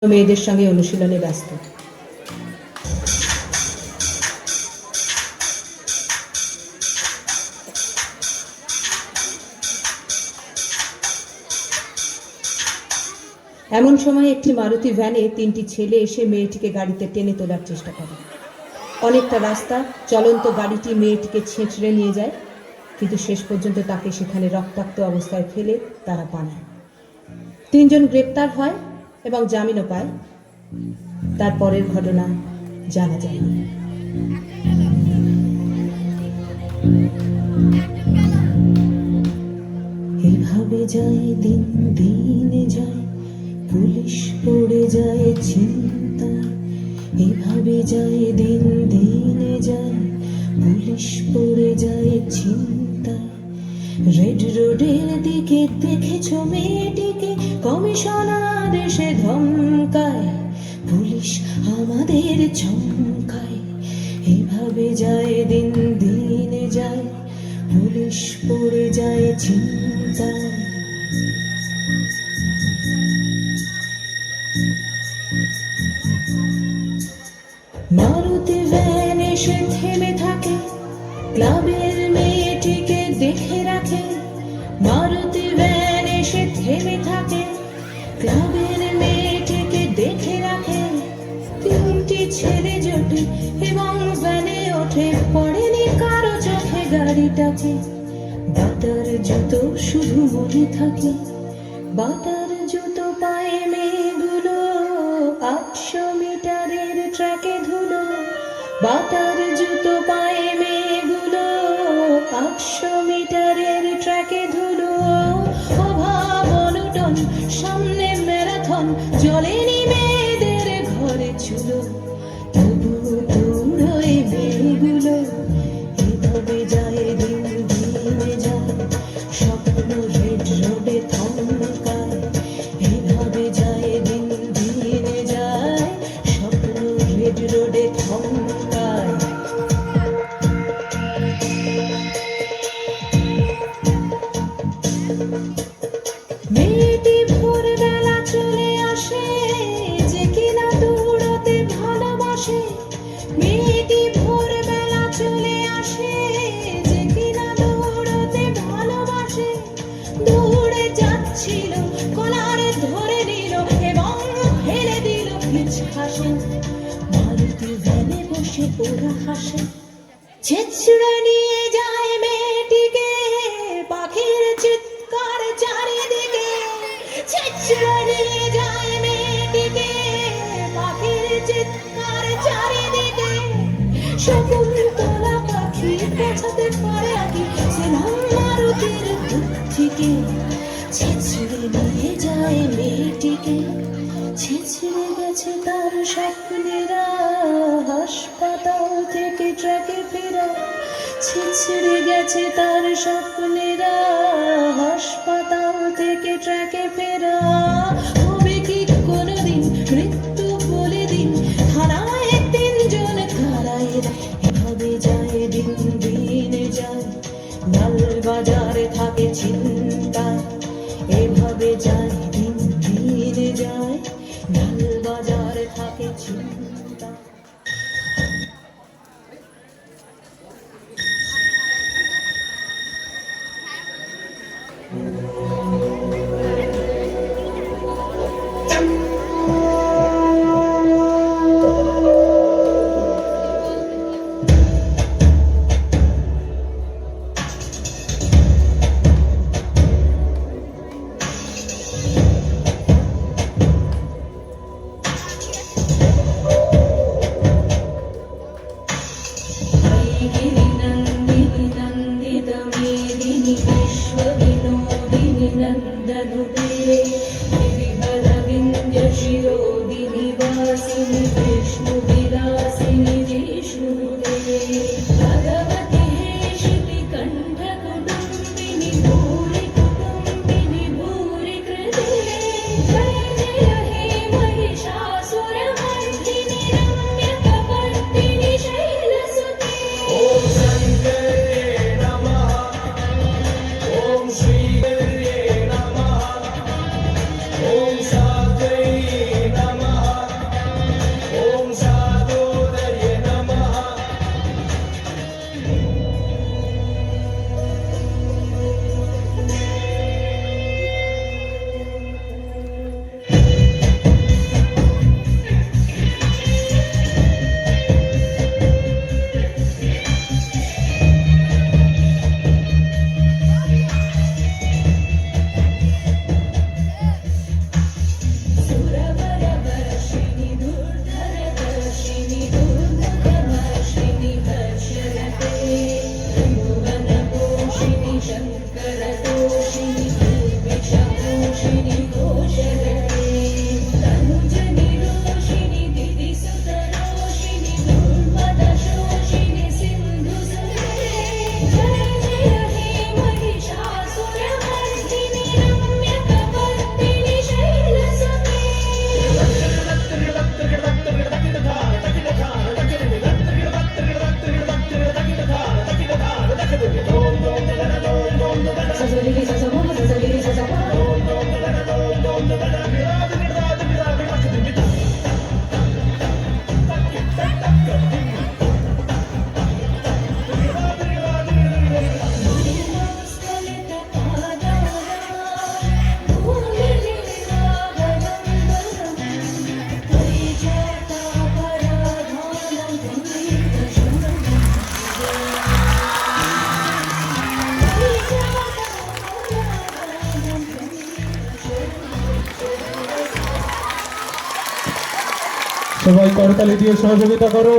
মেয়েদের সঙ্গে অনুশীলনে ব্যস্ত। এমন সময় একটি মারুতি ভ্যানে তিনটি ছেলে এসে মেয়েটিকে গাড়িতে টেনে তোলার চেষ্টা করে। অনেকটা রাস্তা চলন্ত গাড়িটি মেয়েটিকে ছেঁচড়ে নিয়ে যায়, কিন্তু শেষ পর্যন্ত তাকে সেখানে রক্তাক্ত অবস্থায় ফেলে তারা পালায়। তিনজন গ্রেপ্তার হয় এবং জামিনও পায়। তারপরের ঘটনা জানা যায়নি। এভাবে যায় দিন, দিনে যায়, পুলিশ পড়ে যায় চিন্তায়। এভাবে যায় দিন, দিনে যায়, পুলিশ পড়ে যায় চিন্তায়। রেড রোডের দিকে দেখেছ মেয়েটিকে, কমিশনার এসে ধমকায়, পুলিশ আমাদের চমকায়। এভাবে যায় দিন, দিনে যায়, পুলিশ পড়ে যায় চিন্তায়। মারুতি ভ্যান এসে থেমে থাকে, ক্লাবের মেয়েটিকে দেখে রাখে। মারুতি ভ্যান এসে থেমে থাকে, ক্লাবের মেয়েটিকে দেখে রাখে। তিনটি ছেলে জোটে এবং ভ্যানে ওঠে, পড়েনি কারো চোখে গাড়িটাকে। বাটার জুতো শুধু মনে থাকে, বাটার জুতো পায়ে মেয়েগুলো 800 মিটারের ট্র্যাকে ধুলো। বাটার জুতো পায়ে মেয়েগুলো 800 মিটারের ট্র্যাকে ধুলো। অভাব অনটন সামনে ম্যারাথন, জ্বলেনি মেয়েদের ঘরে চুলো, তবু দৌড়োয় মেয়েগুলো। এভাবে যায় দিন, দিনে যায়, স্বপ্ন রেড রোডে থমকায়। এভাবে যায় দিন, দিনে যায়, স্বপ্ন রেড রোডে থমকায়। মেয়েটি ভোরবেলা চলে আসে, যে কিনা দৌড়তে ভালোবাসে। মেয়েটি ভোরবেলা চলে আসে, যে কিনা দৌড়তে ভালোবাসে। দৌড়ে যাচ্ছিল, কলার ধরে নিল এবং ফেলে দিল হাসে। মারুতি ভ্যানে বসে ওরা হাসে। ছেঁচড়ে নিয়ে যায় মেয়েটিকে, পাখির চিৎকার চারিদিকে। ছেঁচড়ে নিয়ে যায় মেয়েটিকে, পাখির চিৎকার চারিদিকে। শকুন্তলা পাখি পৌঁছাতে পারে আগে, সে নাম মারুতির বুদ্ধিকে। ছেঁচড়ে নিয়ে যায় মেয়েটিকে, ছেঁচড়ে গেছে তার স্বপ্নেরা, হাসপাতাল থেকে ট্র্যাকে ফেরা। ছেঁচড়ে গেছে তার স্বপ্নেরা, হাসপাতাল থেকে ট্র্যাকে ফেরা। হবে কি কোনোদিন মৃত্যু বলে দিন, থানায় তিনজন খাড়ায়। এভাবে যায় দিন, দিনে যায়, লালবাজারে থাকে চিন্তায়। এভাবে যায় দিন, দিনে যায়, লালবাজারে থাকে চিন্তা। Om Shantay Namah. সবাই করতালি দিয়ে সহযোগিতা করো।